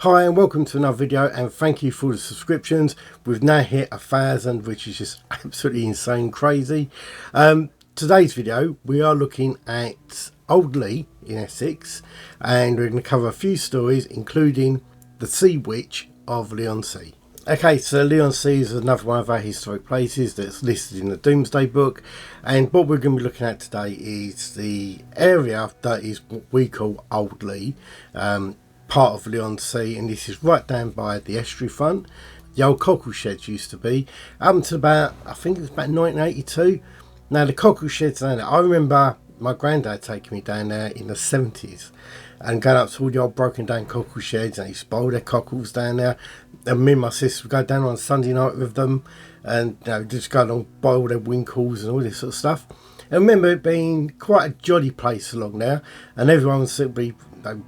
Hi and welcome to another video, and thank you for the subscriptions. We've now hit 1,000, which is just absolutely insane crazy. Today's video we are looking at Old Leigh in Essex, and we're going to cover a few stories including the Sea Witch of Leigh. Okay, so Leigh is another one of our historic places that's listed in the Domesday Book, and what we're going to be looking at today is the area that is what we call Old Leigh, part of Leigh, and this is right down by the estuary front. The old cockle sheds used to be up until about, I think it was about 1982. Now the cockle sheds down there, I remember my granddad taking me down there in the 70s and going up to all the old broken down cockle sheds, and he used to boil their cockles down there, and me and my sister would go down on Sunday night with them and just go along, boil their winkles and all this sort of stuff. I remember it being quite a jolly place along there, and everyone would sort of be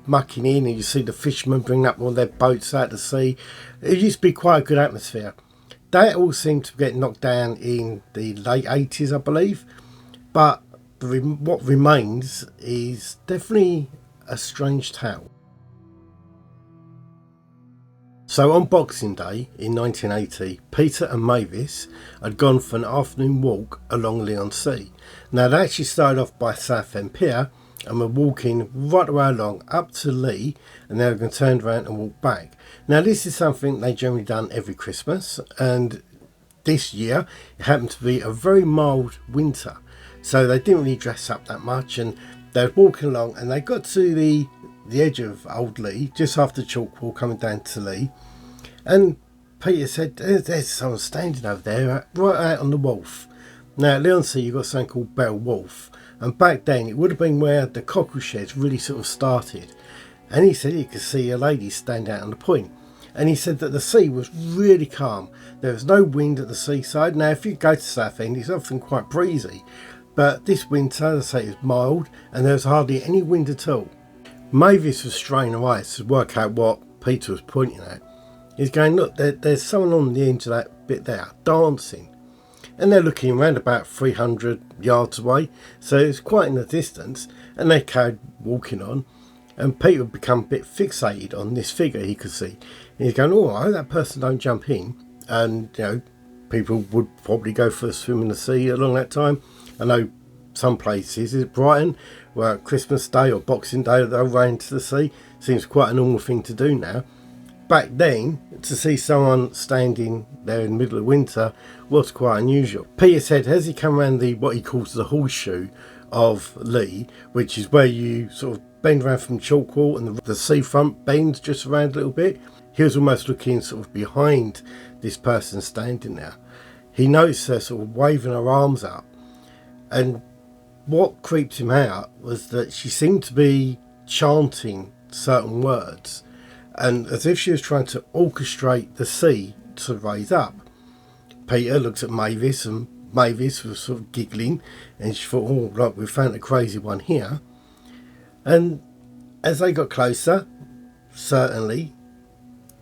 mucking in, and you see the fishermen bring up all their boats out to sea. It used to be quite a good atmosphere. That all seemed to get knocked down in the late 80s, I believe, but what remains is definitely a strange tale. So on Boxing Day in 1980, Peter and Mavis had gone for an afternoon walk along Leigh. Now they actually started off by Southend Pier and were walking right the way along up to Leigh, and they were going to turn around and walk back. Now this is something they generally done every Christmas, and this year it happened to be a very mild winter, so they didn't really dress up that much, and they were walking along, and they got to the edge of Old Leigh just after Chalkwall coming down to Leigh, and Peter said, there's someone standing over there right out on the wharf. Now at Leigh you've got something called Bell Wharf, and back then it would have been where the cockle sheds really sort of started, and he said he could see a lady stand out on the point, and he said that the sea was really calm. There was no wind at the seaside. Now if you go to Southend, it's often quite breezy, but this winter, as I say, it was mild and there was hardly any wind at all. Mavis was straining her eyes to work out what Peter was pointing at. He's going, look, there's someone on the edge of that bit there dancing, and they're looking around about 300 yards away, so it's quite in the distance, and they carried walking on, and Peter would become a bit fixated on this figure he could see, and he's going, oh, I hope that person don't jump in. And people would probably go for a swim in the sea along that time. I know some places, is it Brighton, where at Christmas Day or Boxing Day they'll run into the sea. Seems quite a normal thing to do now. Back then, to see someone standing there in the middle of winter was quite unusual. Peter said as he came around what he calls the horseshoe of Leigh, which is where you sort of bend around from Chalkwall and the seafront bends just around a little bit, he was almost looking sort of behind this person standing there. He noticed her sort of waving her arms up, and what creeped him out was that she seemed to be chanting certain words, and as if she was trying to orchestrate the sea to raise up. Peter looked at Mavis, and Mavis was sort of giggling, and she thought, oh, look, we found a crazy one here. And as they got closer, certainly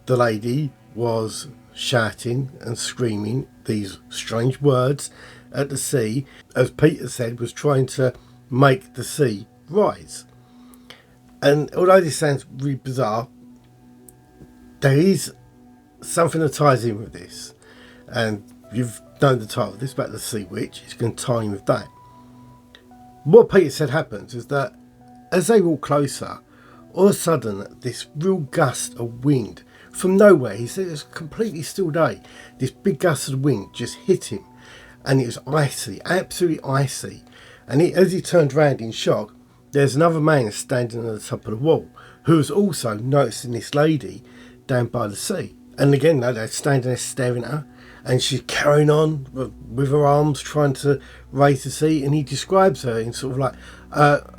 the lady was shouting and screaming these strange words at the sea, as Peter said, was trying to make the sea rise. And although this sounds really bizarre, there is something that ties in with this, and you've known the title of this about the Sea Witch. It's going to tie in with that. What Peter said happens is that as they walk closer, all of a sudden this real gust of wind from nowhere, he said it was a completely still day, this big gust of wind just hit him, and it was icy, absolutely icy. And as he turned around in shock, there's another man standing at the top of the wall who was also noticing this lady down by the sea. And again, they're standing there staring at her, and she's carrying on with her arms trying to raise the sea, and he describes her in sort of like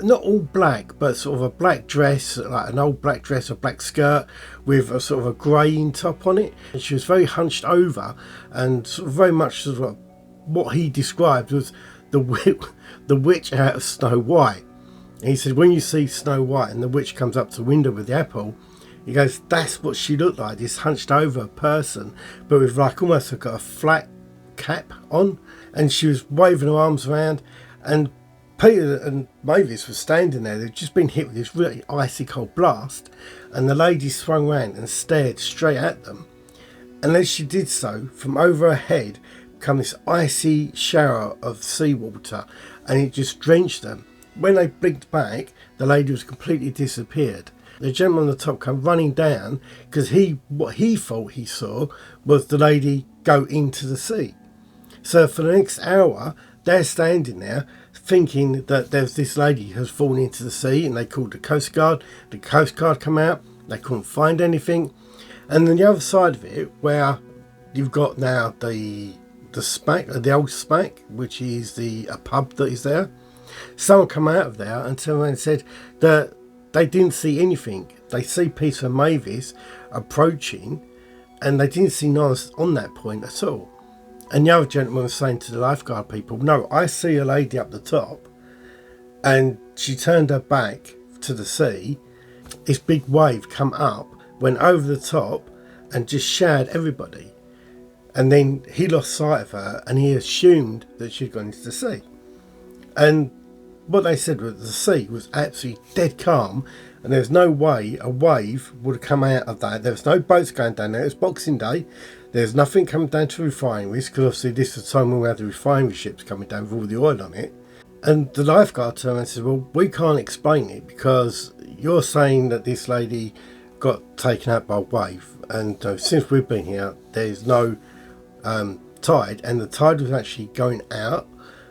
not all black, but sort of a black dress, like an old black dress, a black skirt with a sort of a greying top on it, and she was very hunched over, and sort of very much sort of like what he described was the witch out of Snow White. And he said when you see Snow White and the witch comes up to the window with the apple, he goes, that's what she looked like, this hunched over person, but with like almost like a flat cap on, and she was waving her arms around. And Peter and Mavis were standing there. They'd just been hit with this really icy cold blast, and the lady swung round and stared straight at them. And as she did so, from over her head came this icy shower of seawater, and it just drenched them. When they blinked back, the lady was completely disappeared. The gentleman on the top came running down because what he thought he saw was the lady go into the sea. So for the next hour, they're standing there thinking that there's this lady has fallen into the sea, and they called the Coast Guard. The Coast Guard come out, they couldn't find anything. And then the other side of it, where you've got now the Smack, the old Smack, which is a pub that is there. Someone come out of there and turned around and said that they didn't see anything. They see Peter and Mavis approaching, and they didn't see no one on that point at all. And the other gentleman was saying to the lifeguard people, no, I see a lady up the top, and she turned her back to the sea. This big wave come up, went over the top, and just showered everybody. And then he lost sight of her, and he assumed that she'd gone into the sea. And what they said was the sea was absolutely dead calm, and there's no way a wave would have come out of that. There was no boats going down there. It was Boxing Day. There's nothing coming down to refineries, because obviously this was the time when we had the refinery ships coming down with all the oil on it. And the lifeguard turned and said, well, we can't explain it because you're saying that this lady got taken out by a wave, and since we've been here there's no tide, and the tide was actually going out,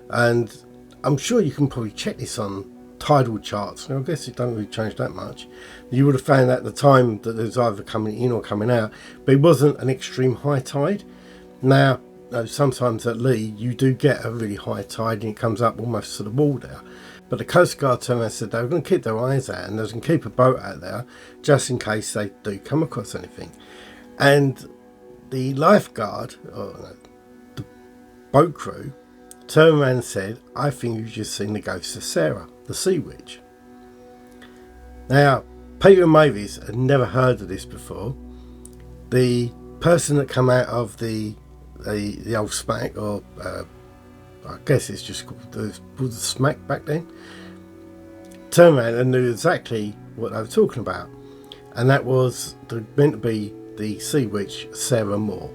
and I'm sure you can probably check this on tidal charts. I guess it don't really change that much. You would have found at the time that it was either coming in or coming out, but it wasn't an extreme high tide. Now sometimes at Leigh you do get a really high tide and it comes up almost to the wall there. But the Coast Guard turned around and said they were going to keep their eyes out, and they were going to keep a boat out there just in case they do come across anything. And the lifeguard, or the boat crew, turned around and said, I think you've just seen the ghost of Sarah, the sea witch. Now, Peter and Mavis had never heard of this before. The person that came out of the old Smack, or I guess it's just called the Smack back then, turned around and knew exactly what they were talking about, and that was meant to be the sea witch Sarah Moore.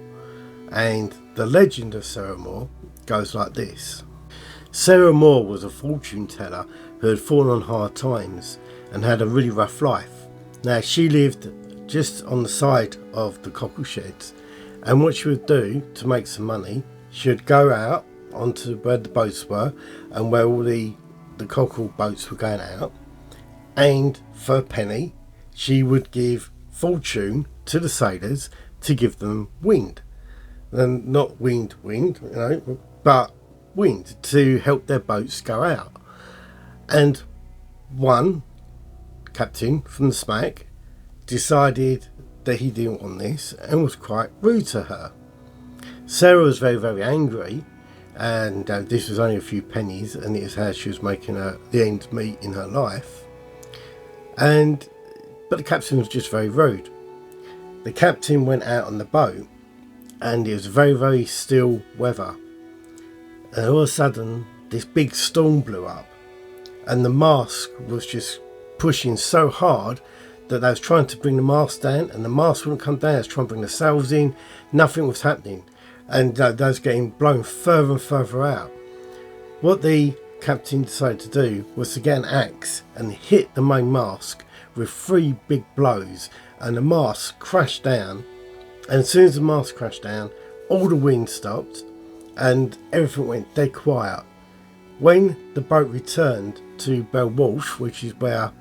And the legend of Sarah Moore goes like this. Sarah Moore was a fortune teller who had fallen on hard times and had a really rough life. Now, she lived just on the side of the cockle sheds, and what she would do to make some money, she would go out onto where the boats were and where all the cockle boats were going out, and for a penny she would give fortune to the sailors to give them wind. And not wind, but wind to help their boats go out. And one captain from the Smack decided that he didn't want this and was quite rude to her. Sarah was very, very angry, and this was only a few pennies, and it was how she was making the ends meet in her life. But the captain was just very rude. The captain went out on the boat, and it was very, very still weather, and all of a sudden this big storm blew up, and the mast was just pushing so hard that they was trying to bring the mast down, and the mast wouldn't come down. They was trying to bring the sails in. Nothing was happening, and they was getting blown further and further out. What the captain decided to do was to get an axe and hit the main mast with 3 big blows, and the mast crashed down. And as soon as the mast crashed down, all the wind stopped and everything went dead quiet. When the boat returned to Bell Walsh, which is where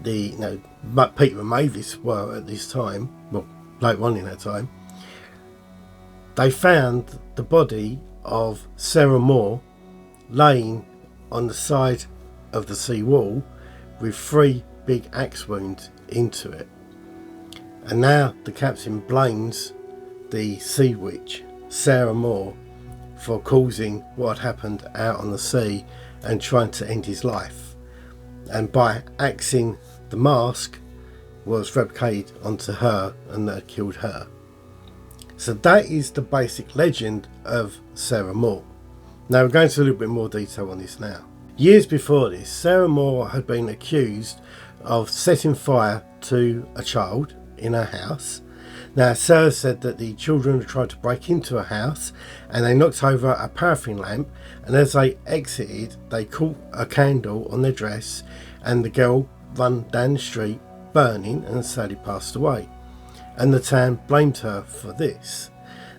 Peter and Mavis were at this time, well, later on in that time, they found the body of Sarah Moore laying on the side of the sea wall with 3 big axe wounds into it. And now the captain blames the sea witch Sarah Moore for causing what had happened out on the sea and trying to end his life, and by axing the mask was replicated onto her, and that killed her. So that is the basic legend of Sarah Moore. Now we're going into a little bit more detail on this now. Years before this, Sarah Moore had been accused of setting fire to a child in her house. Now, Sarah said that the children had tried to break into her house and they knocked over a paraffin lamp, and as they exited, they caught a candle on their dress and the girl ran down the street burning and sadly passed away. And the town blamed her for this.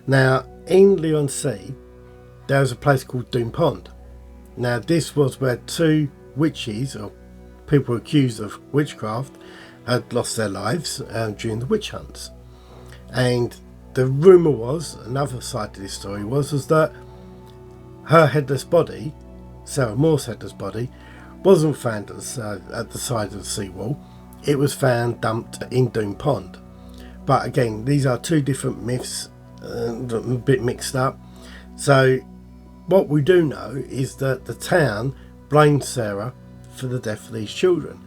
Now, in Leigh-on-Sea, there was a place called Doon Pond. Now, this was where two witches, or people accused of witchcraft, had lost their lives during the witch hunts. And the rumour was, another side to this story was that her headless body, Sarah Moore's headless body, wasn't found at the side of the seawall. It was found dumped in Doon Pond. But again, these are two different myths, a bit mixed up. So what we do know is that the town blamed Sarah for the death of these children,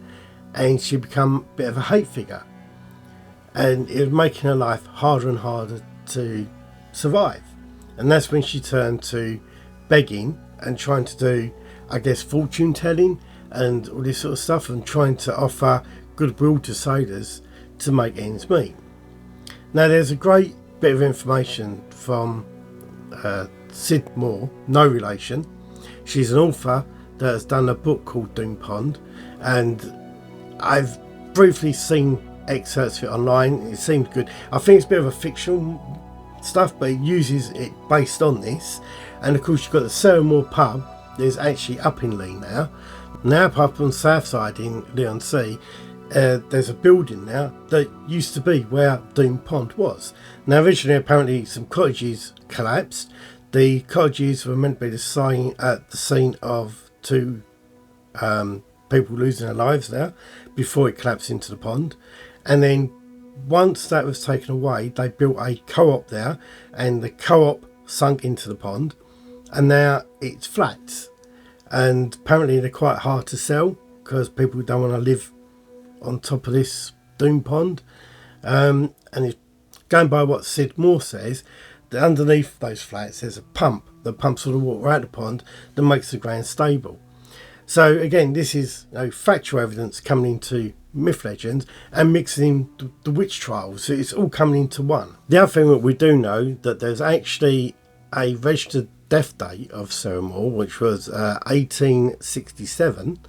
and she became a bit of a hate figure, and it was making her life harder and harder to survive. And that's when she turned to begging and trying to do, I guess, fortune telling and all this sort of stuff, and trying to offer goodwill to sailors to make ends meet. Now, there's a great bit of information from Sid Moore, no relation. She's an author that has done a book called Doon Pond, and I've briefly seen excerpts of it online. It seemed good. I think it's a bit of a fictional stuff, but it uses it based on this. And of course, you've got the Sarah Moore pub. There's actually up in Leigh now. Now up on the south side in Leigh-on-Sea, there's a building now that used to be where Doon Pond was. Now, originally, apparently, some cottages collapsed. The cottages were meant to be the scene of two people losing their lives there before it collapsed into the pond. And then once that was taken away, they built a co-op there, and the co-op sunk into the pond, and now it's flats. And apparently they're quite hard to sell because people don't want to live on top of this Doon Pond. And it's going by what Sid Moore says, that underneath those flats there's a pump that pumps all the water out of the pond that makes the ground stable. So again, this is factual evidence coming into myth legends and mixing in the witch trials. So it's all coming into one. The other thing that we do know, that there's actually a registered death date of Sarah Moore, which was 1867,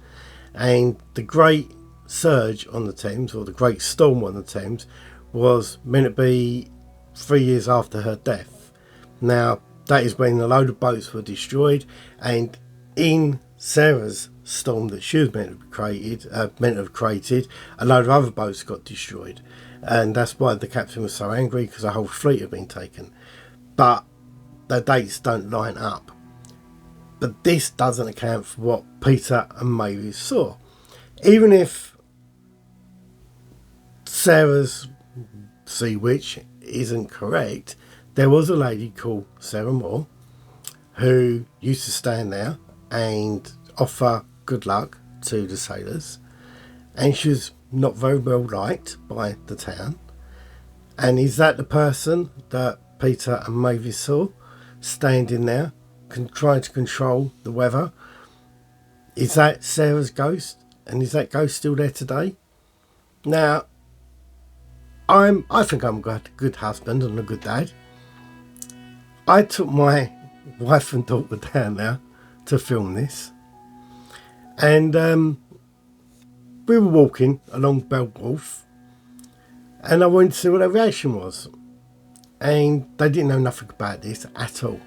and the Great Surge on the Thames, or the Great Storm on the Thames, was meant to be 3 years after her death. Now, that is when a load of boats were destroyed, and in Sarah's storm that she was meant to have created, a load of other boats got destroyed, and that's why the captain was so angry, because a whole fleet had been taken. But the dates don't line up. But this doesn't account for what Peter and Mavis saw. Even if Sarah's sea witch isn't correct, there was a lady called Sarah Moore who used to stand there and offer good luck to the sailors, and she was not very well liked by the town. And is that the person that Peter and Mavis saw standing there trying to control the weather? Is that Sarah's ghost, and is that ghost still there today? Now, I think I'm a good husband and a good dad. I took my wife and daughter down there to film this, and we were walking along Bell Wharf, and I wanted to see what their reaction was, and they didn't know nothing about this at all,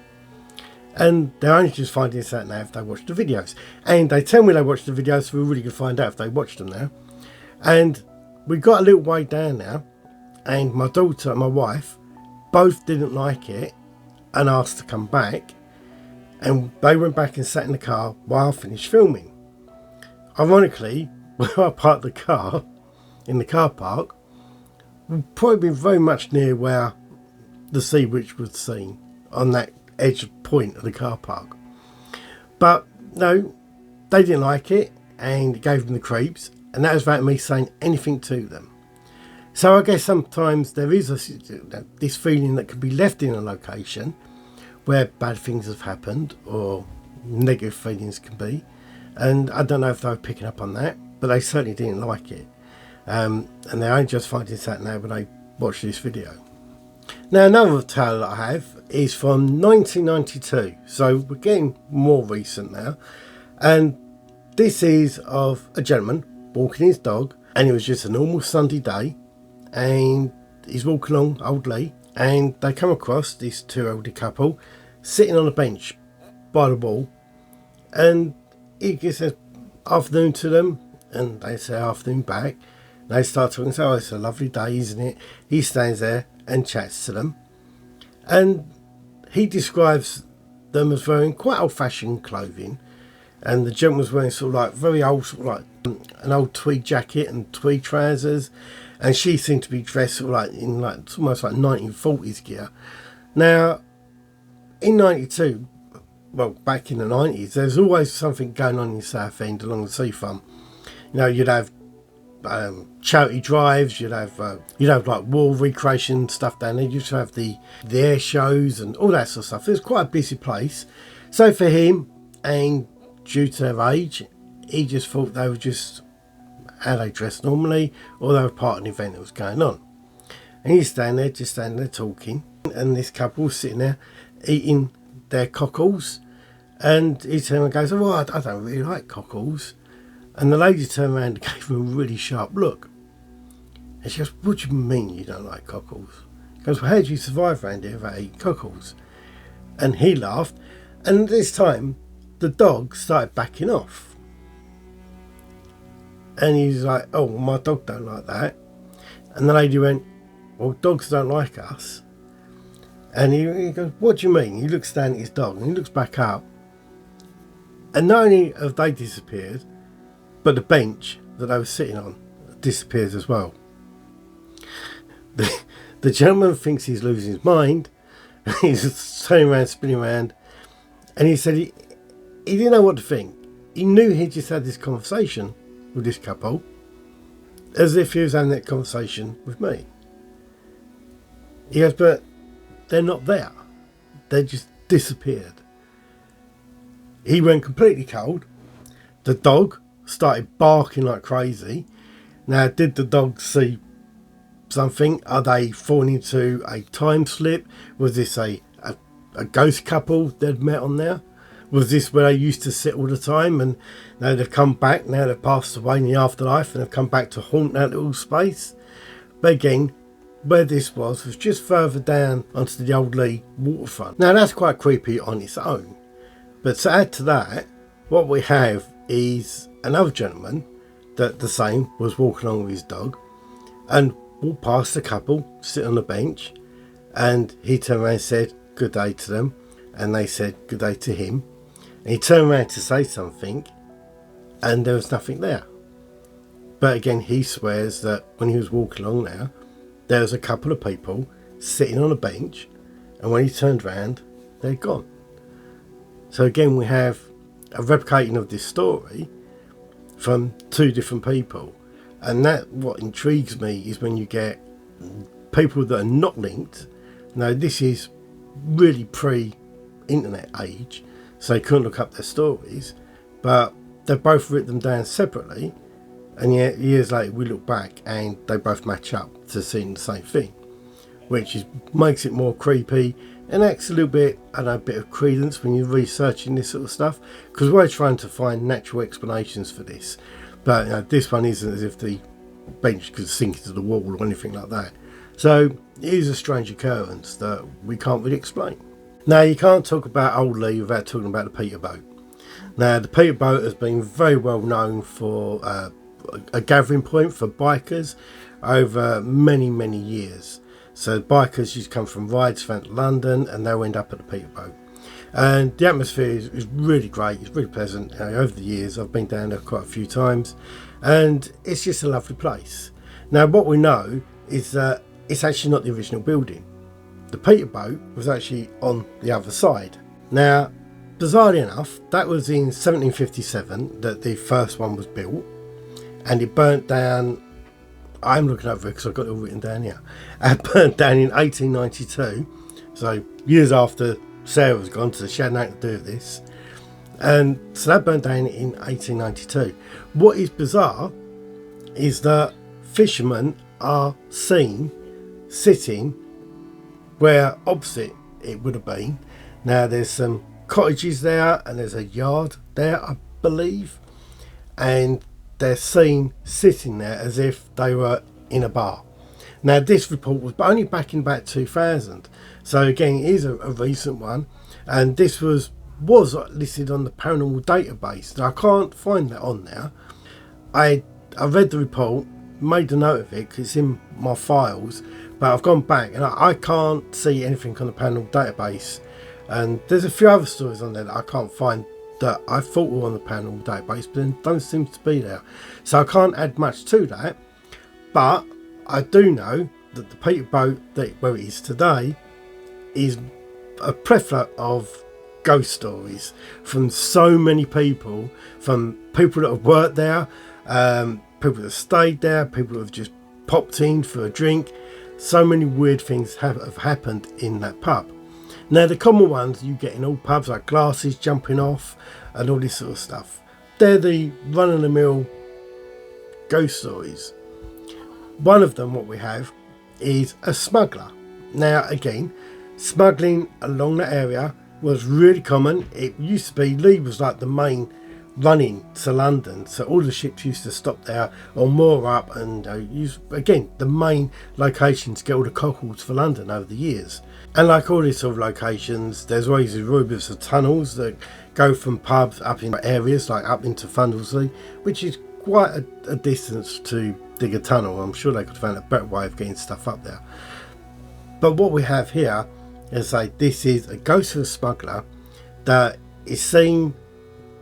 and they're only just finding this out now if they watch the videos, and they tell me they watched the videos, so we really could find out if they watched them now. And we got a little way down now, and my daughter and my wife both didn't like it and asked to come back, and they went back and sat in the car while I finished filming. Ironically, where I parked the car in the car park would probably be very much near where the sea witch was seen, on that edge point of the car park. But no, they didn't like it, and it gave them the creeps, and that was without me saying anything to them. So I guess sometimes there is this feeling that can be left in a location where bad things have happened, or negative feelings can be, And I don't know if they were picking up on that, but they certainly didn't like it. And they only just find this out now when they watch this video. Now, another tale that I have is from 1992, so we're getting more recent now. And this is of a gentleman walking his dog, and it was just a normal Sunday day, and he's walking along Old Leigh, and they come across this two elderly couple sitting on a bench by the wall, and he says afternoon to them, and they say afternoon back. They start talking, so it's a lovely day, isn't it? He stands there and chats to them, and he describes them as wearing quite old-fashioned clothing, and the gentleman was wearing sort of like very old, sort of like an old tweed jacket and tweed trousers, and she seemed to be dressed sort of like in like almost like 1940s gear. Now, in 92, well, back in the 90s, there's always something going on in Southend along the seafront. You know, you'd have charity drives, you'd have like war recreation stuff down there, you'd have the air shows and all that sort of stuff. It was quite a busy place. So for him, and due to their age, he just thought they were just how they dressed normally, or they were part of an event that was going on. And he's standing there talking, and this couple was sitting there eating their cockles, and he turned and goes, "Oh, I don't really like cockles." And the lady turned around and gave him a really sharp look. And she goes, "What do you mean you don't like cockles?" He goes, "Well, how do you survive around here without eating cockles?" And he laughed, and this time the dog started backing off. And he's like, "Oh, well, my dog don't like that." And the lady went, "Well, dogs don't like us." And he goes, "What do you mean?" He looks down at his dog and he looks back up. And not only have they disappeared, but the bench that they were sitting on disappears as well. The gentleman thinks he's losing his mind. He's turning around, spinning around. And he said he didn't know what to think. He knew he just had this conversation with this couple, as if he was having that conversation with me. He goes, "But they're not there. They just disappeared." He went completely cold. The dog started barking like crazy. Now, did the dog see something? Are they falling into a time slip? Was this a ghost couple they'd met on there? Was this where they used to sit all the time, and now they've come back, now they've passed away in the afterlife, and they've come back to haunt that little space? But again, where this was just further down onto the Old Leigh waterfront. Now, that's quite creepy on its own. But to add to that, what we have is another gentleman that the same was walking along with his dog and walked past a couple sitting on the bench, and he turned around and said good day to them, and they said good day to him, and he turned around to say something and there was nothing there. But again, he swears that when he was walking along there was a couple of people sitting on a bench, and when he turned around, they're gone. So again, we have a replicating of this story from two different people, and that what intrigues me is when you get people that are not linked. Now, this is really pre-internet age, so they couldn't look up their stories, but they've both written them down separately, and yet years later we look back and they both match up to seeing the same thing, which makes it more creepy and acts a little bit, a bit of credence when you're researching this sort of stuff, because we're trying to find natural explanations for this. But this one isn't as if the bench could sink into the wall or anything like that. So it is a strange occurrence that we can't really explain. Now, you can't talk about Old Leigh without talking about the Peterboat. Now, the Peterboat has been very well known for a gathering point for bikers over many, many years. So bikers used to come from rides around London, and they'll end up at the Peterboat. And the atmosphere is really great. It's really pleasant. Over the years, I've been down there quite a few times, and it's just a lovely place. Now, what we know is that it's actually not the original building. The Peterboat was actually on the other side. Now, bizarrely enough, that was in 1757 that the first one was built, and it burnt down. I'm looking over it because I've got it all written down here. It burnt down in 1892, so years after Sarah was gone, so she had nothing to do with this. And so that burnt down in 1892. What is bizarre is that fishermen are seen sitting where opposite it would have been. Now there's some cottages there and there's a yard there, I believe, and they're seen sitting there as if they were in a bar. Now this report was only back in about 2000, so again it is a recent one, and this was listed on the paranormal database. Now I can't find that on there. I read the report, made a note of it because it's in my files, but I've gone back and I can't see anything on the paranormal database, and there's a few other stories on there that I can't find that I thought were on the paranormal database, but then don't seem to be there, so I can't add much to that. But I do know that the Peterboat, where it is today, is a plethora of ghost stories from so many people, from people that have worked there, people that have stayed there, people that have just popped in for a drink. So many weird things have happened in that pub. Now the common ones you get in all pubs, like glasses jumping off and all this sort of stuff, they're the run-of-the-mill ghost stories. One of them, what we have, is a smuggler. Now again, smuggling along that area was really common. It used to be, Leigh was like the main running to London, so all the ships used to stop there or moor up and use, again, the main location to get all the cockles for London over the years. And like all these sort of locations, there's always rumours of tunnels that go from pubs up in areas like up into Fundelsley, which is quite a distance to dig a tunnel. I'm sure they could find a better way of getting stuff up there. But what we have here is like, this is a ghost of a smuggler that is seen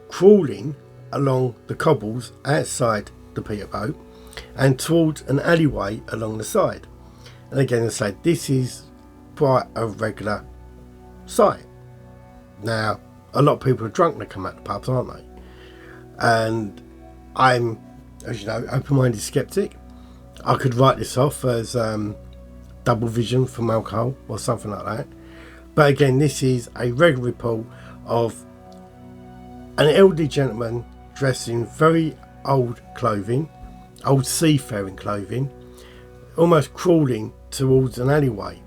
crawling along the cobbles outside the Peterboat and towards an alleyway along the side. And again, I say this is quite a regular sight. Now, a lot of people are drunk when they come out the pubs, aren't they? And I'm, as you know, open-minded skeptic. I could write this off as double vision from alcohol or something like that. But again, this is a regular report of an elderly gentleman dressed in very old clothing, old seafaring clothing, almost crawling towards an alleyway.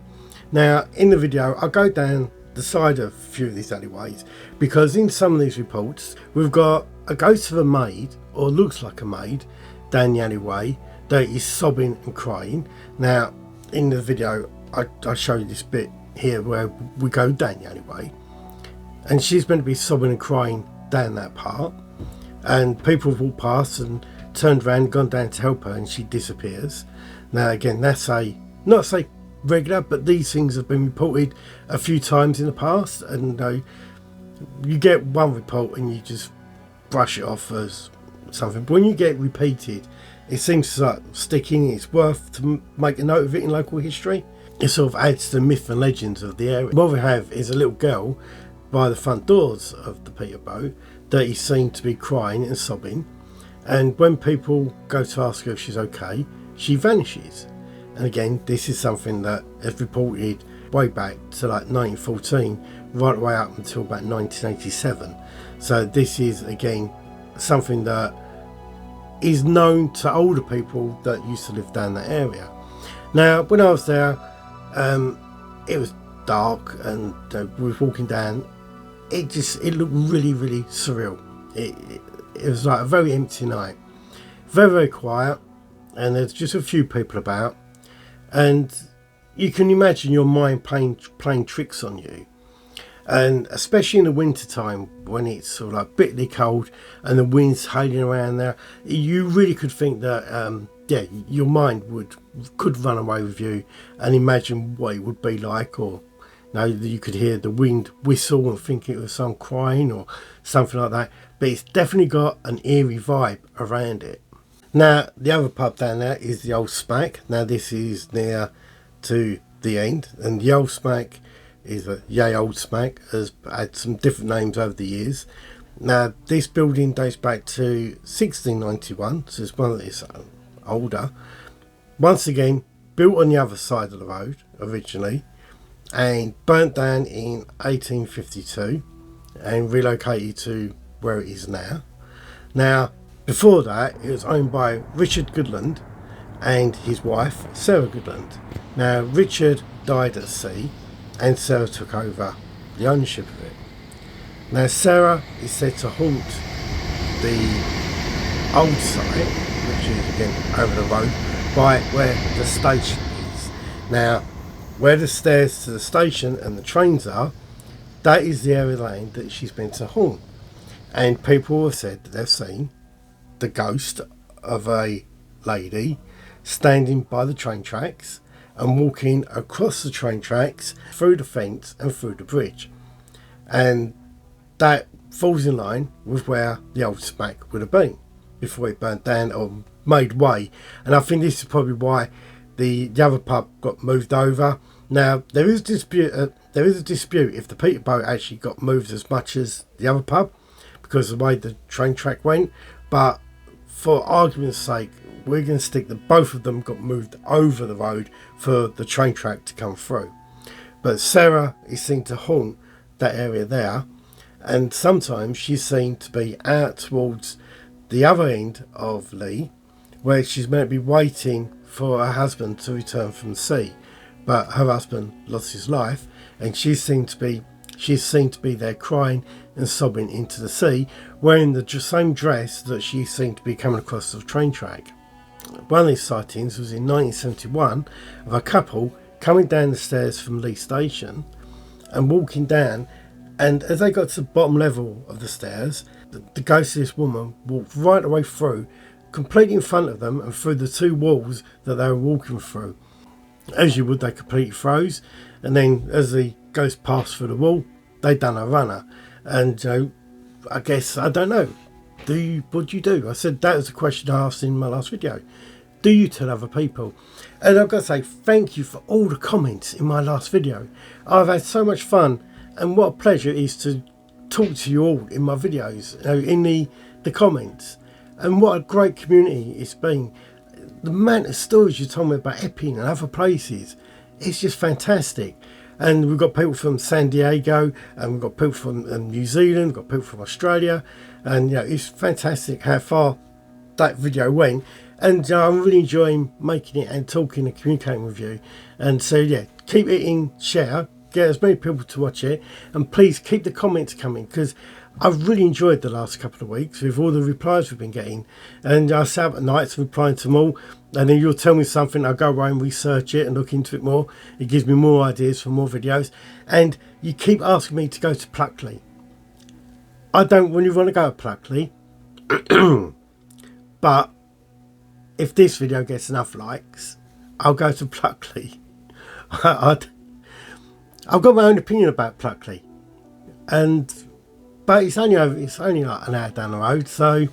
Now, in the video, I'll go down the side of a few of these alleyways, because in some of these reports, we've got a ghost of a maid, or looks like a maid, down the alleyway that is sobbing and crying. Now, in the video, I'll show you this bit here where we go down the alleyway, and she's meant to be sobbing and crying down that part, and people have walked past and turned around, gone down to help her, and she disappears. Now again, that's not say regular, but these things have been reported a few times in the past, and you get one report and you just brush it off as something, but when you get repeated, it seems to like sticking. It's worth to make a note of it in local history. It sort of adds to the myth and legends of the area. What we have is a little girl by the front doors of the Peterboat that is seen to be crying and sobbing, and when people go to ask her if she's okay, she vanishes. And again, this is something that is reported way back to like 1914 right way up until about 1987. So this is again something that is known to older people that used to live down that area. Now when I was there, it was dark and we were walking down. It looked really surreal. It was like a very empty night, very quiet, and there's just a few people about, and you can imagine your mind playing tricks on you. And especially in the winter time when it's sort of like bitterly cold and the wind's hailing around there, you really could think that your mind could run away with you and imagine what it would be like, or you could hear the wind whistle and think it was someone crying or something like that. But it's definitely got an eerie vibe around it. Now the other pub down there is the Old Smack. Now this is near to the end, and the Old Smack is a Yay Old Smack, has had some different names over the years. Now this building dates back to 1691, so it's one that is older. Once again, built on the other side of the road originally, and burnt down in 1852 and relocated to where it is now. Now, before that, it was owned by Richard Goodland and his wife, Sarah Goodland. Now, Richard died at sea and Sarah took over the ownership of it. Now, Sarah is said to haunt the old site, which is again over the road, by where the station is. Now, where the stairs to the station and the trains are, that is the area of the lane that she's meant to haunt. And people have said that they've seen the ghost of a lady standing by the train tracks and walking across the train tracks, through the fence and through the bridge. And that falls in line with where the old smack would have been before it burnt down or made way. And I think this is probably why the other pub got moved over. Now, there is a dispute if the Peterboat actually got moved as much as the other pub, because of the way the train track went. But for argument's sake, we're going to stick that both of them got moved over the road for the train track to come through. But Sarah is seen to haunt that area there, and sometimes she's seen to be out towards the other end of Leigh, where she's meant to be waiting for her husband to return from sea. But her husband lost his life, and she's seen to be there crying and sobbing into the sea, wearing the same dress that she seemed to be coming across the train track. One of these sightings was in 1971 of a couple coming down the stairs from Leigh Station and walking down, and as they got to the bottom level of the stairs, the ghost of this woman walked right away through, completely in front of them and through the two walls that they were walking through. As you would, they completely froze, and then as the ghost passed through the wall, they done a runner. And I guess, I don't know, what do you do? I said that was a question I asked in my last video. Do you tell other people? And I've got to say thank you for all the comments in my last video. I've had so much fun, and what a pleasure it is to talk to you all in my videos, in the comments. And what a great community it's been. The amount of stories you told me about Epping and other places, it's just fantastic. And we've got people from San Diego, and we've got people from New Zealand, we've got people from Australia, and it's fantastic how far that video went. And I'm really enjoying making it and talking and communicating with you. And so yeah, keep hitting share, get as many people to watch it, and please keep the comments coming, because I've really enjoyed the last couple of weeks with all the replies we've been getting. And I stay up at nights replying to them all, and then you'll tell me something, I'll go away and research it and look into it more. It gives me more ideas for more videos. And you keep asking me to go to Pluckley. I don't really want to go to Pluckley, but if this video gets enough likes, I'll go to Pluckley. I've got my own opinion about Pluckley, but it's only like an hour down the road, so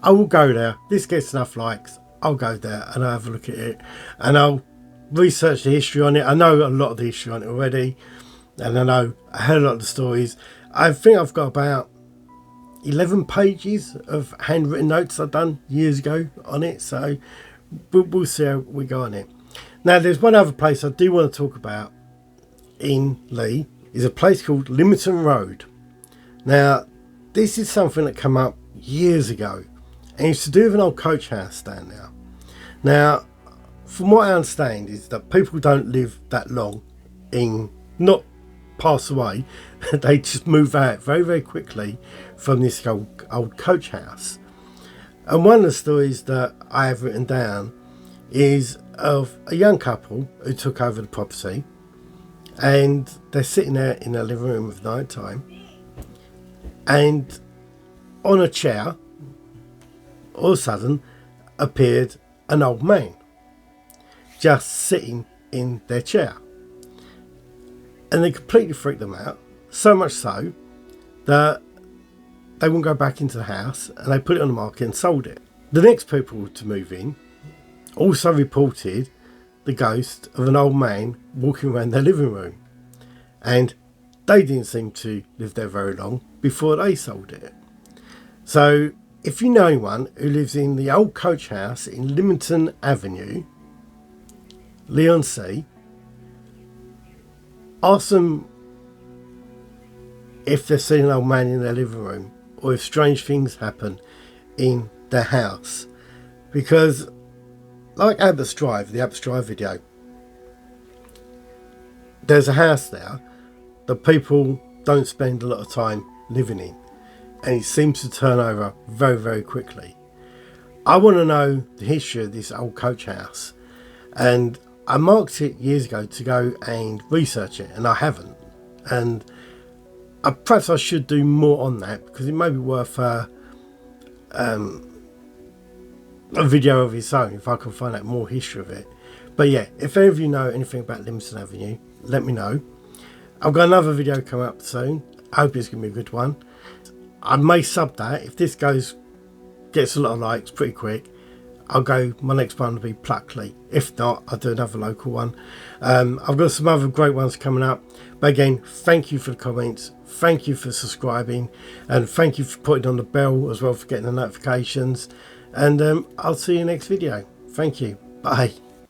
I will go there. This gets enough likes, I'll go there and I'll have a look at it, and I'll research the history on it. I know a lot of the history on it already, and I know a hell of a lot of the stories. I think I've got about 11 pages of handwritten notes I've done years ago on it, so we'll see how we go on it. Now, there's one other place I do want to talk about in Leigh, is a place called Limington Road. Now, this is something that came up years ago, and it's to do with an old coach house down there. Now, from what I understand is that people don't live that long not pass away, they just move out very, very quickly from this old coach house. And one of the stories that I have written down is of a young couple who took over the property, and they're sitting there in their living room at night time, and on a chair all of a sudden appeared an old man just sitting in their chair, and they completely freaked them out, so much so that they wouldn't go back into the house, and they put it on the market and sold it. The next people to move in also reported the ghost of an old man walking around their living room, and they didn't seem to live there very long before they sold it. So if you know anyone who lives in the old coach house in Limington Avenue, Leigh-on-Sea, ask them if they've seen an old man in their living room or if strange things happen in the house. Because like Abbott's Drive, the Abbott's Drive video, there's a house there that people don't spend a lot of time living in, and it seems to turn over very, very quickly. I want to know the history of this old coach house, and I marked it years ago to go and research it, and I haven't. And perhaps I should do more on that, because it may be worth a video of its own if I can find out more history of it. But yeah, if any of you know anything about Limington Avenue, let me know. I've got another video coming up soon. I hope it's going to be a good one. I may sub that. If this gets a lot of likes pretty quick, my next one will be Pluckley. If not, I'll do another local one. I've got some other great ones coming up. But again, thank you for the comments. Thank you for subscribing. And thank you for putting on the bell as well, for getting the notifications. And I'll see you next video. Thank you. Bye.